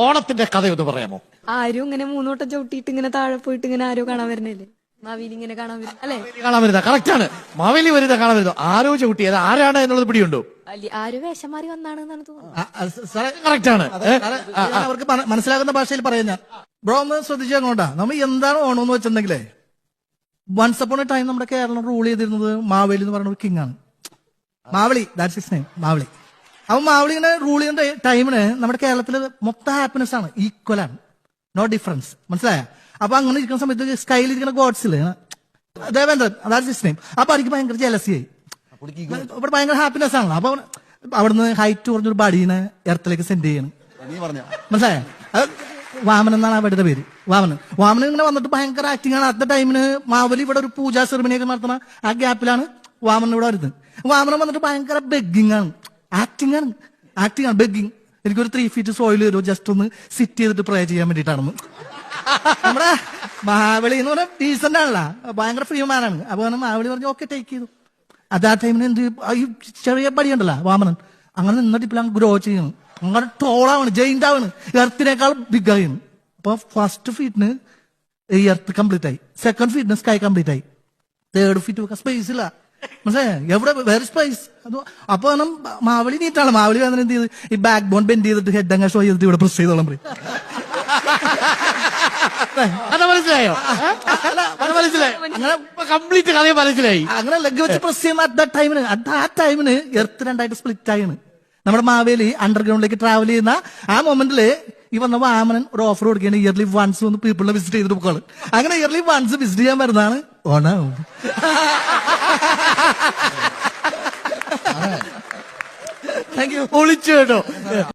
ഓണത്തിന്റെ കഥയൊന്ന് പറയാമോ? ആരും ഇങ്ങനെ മൂന്നോട്ടം ചവിട്ടിയിട്ട് ഇങ്ങനെ താഴെ പോയിട്ട് ഇങ്ങനെ ആരോ കാണാൻ വരുന്നില്ലേ? മാവേലി ഇങ്ങനെ കാണാൻ വരും അല്ലെ? കാണാൻ വരുന്ന കറക്റ്റ് ആണ്. മാവേലി വരുന്ന കാണാൻ വരുന്നു. ആരോ ചവിട്ടി, അത് ആരാണ് എന്നുള്ളത് പിടിയുണ്ടോ? ആരോ വേഷം മാറി വന്നാണെന്നാണ് തോന്നുന്നത്. കറക്റ്റ് ആണ്. അവർക്ക് മനസ്സിലാകുന്ന ഭാഷയിൽ പറയാം ഞാൻ. ബ്രോ ഒന്ന് ശ്രദ്ധിച്ചു അങ്ങോട്ടാ. നമ്മൾ എന്താണ് ഓണം എന്ന് വെച്ചിട്ടുണ്ടെങ്കിലേ, വൺസ് അപ്പോൺ എ ടൈം നമ്മുടെ കേരളം റൂൾ ചെയ്തിരുന്നത് മാവേലി എന്ന് പറയുന്ന ഒരു കിങ് ആണ്. Maveli, that's his name, Maveli. അപ്പൊ മാവളി ഇങ്ങനെ റൂൾ ചെയ്യുന്ന ടൈമിന് നമ്മുടെ കേരളത്തിൽ മൊത്തം ഹാപ്പിനെസ് ആണ്, ഈക്വൽ ആണ്, നോ ഡിഫറൻസ്. മനസ്സിലായ? അപ്പൊ അങ്ങനെ ഇരിക്കുന്ന സമയത്ത് സ്കൈയിൽ ഇരിക്കുന്ന ഗോഡ്സില് ദേവേന്ദ്രൻ, ദാറ്റ്സ് ഹിസ് നെയിം. അപ്പൊ എനിക്ക് ഭയങ്കര ജലസിയായി. ഇവിടെ ഭയങ്കര ഹാപ്പിനെസ് ആണല്ലോ. അപ്പൊ അവിടുന്ന് ഹൈറ്റ് കുറഞ്ഞൊരു ബഡീനെ എർത്തിലേക്ക് സെൻഡ് ചെയ്യണം. മനസ്സിലായ? അത് വാമൻ എന്നാണ് അവരുടെ പേര്. വാമൻ ഇങ്ങനെ വന്നിട്ട് ഭയങ്കര ആക്ടിങ് ആണ്. അടുത്ത ടൈമിന് മാവലി ഇവിടെ ഒരു പൂജാ സെറിമണിയൊക്കെ നടത്തുന്ന ആ ഗ്യാപ്പിലാണ് വാമൻ ഇവിടെ വരുന്നത്. വാമനം വന്നിട്ട് ഭയങ്കര ബെഗിങ് ആണ്, ആക്ടിങ് ആണ്, ബെഗിങ്. എനിക്കൊരു 3 feet സോയിൽ വരുമോ, ജസ്റ്റ് ഒന്ന് സിറ്റ് ചെയ്തിട്ട് പ്രേ ചെയ്യാൻ വേണ്ടിയിട്ടാണെന്ന്. നമ്മുടെ മാവളി എന്ന് പറഞ്ഞാൽ ഡീസന്റ് ആണല്ല, ഭയങ്കര ഫ്രീ മാനാണ്. അപ്പൊ മാവളി പറഞ്ഞു ഓക്കെ ടേക്ക് ചെയ്തു. അത് ആ ടൈമിന് എന്ത് ഈ ചെറിയ പടി ഉണ്ടല്ലോ വാമനൻ, അങ്ങനെ നിന്നിട്ട് ഇപ്പോൾ ഗ്രോ ചെയ്യണം, അങ്ങനെ ടോളാവാണ്, ജയിന്റ് ആവാണ്, എർത്തിനേക്കാൾ ബിഗ് ആയിരുന്നു. അപ്പൊ ഫസ്റ്റ് ഫീറ്റിന് ഈ എർത്ത് കംപ്ലീറ്റ് ആയി, സെക്കൻഡ് ഫീറ്റിന് സ്കൈ കംപ്ലീറ്റ് ആയി, തേർഡ് ഫീറ്റ് വെക്കാൻ സ്പേസ് ഇല്ല. മനസ്സിലായ? എവിടെ വേറെ സ്പേസ്. അപ്പൊ മാവളി നീറ്റാണ്. മാവളി വേദന എന്ത് ചെയ്ത് ഈ ബാക്ക് ബോൺ ബെൻഡ് ചെയ്തിട്ട് ഹെഡ് അങ്ങ് ഷോ ചെയ്തിട്ട് ഇവിടെ പ്രസ് ചെയ്തോളം പറയും. അത് മനസ്സിലായോ? മനസ്സിലായി, അങ്ങനെ കംപ്ലീറ്റ് കഥയെ മനസ്സിലായി. അങ്ങനെ ലെഗ് വെച്ച് പ്രസ് ചെയ്യുന്ന ആ ടൈമിന് എർത്ത് രണ്ടായിട്ട് സ്പ്ലിറ്റ് ആയാണ്. നമ്മുടെ മാവേലി അണ്ടർഗ്രൗണ്ടിലേക്ക് ട്രാവൽ ചെയ്യുന്ന ആ മൊമെന്റില് ഈ വന്ന വാമനൻ ഒരു ഓഫർ കൊടുക്കുകയാണ്, ഇയർലി വൺസ് ഒന്ന് പീപ്പിളിനെ വിസിറ്റ് ചെയ്തിട്ട് പോകാണ്. അങ്ങനെ ഇയർലി വൺസ് വിസിറ്റ് ചെയ്യാൻ വരുന്നതാണ് ഓണം. Thank you. ഒളിച്ചു കേട്ടോ.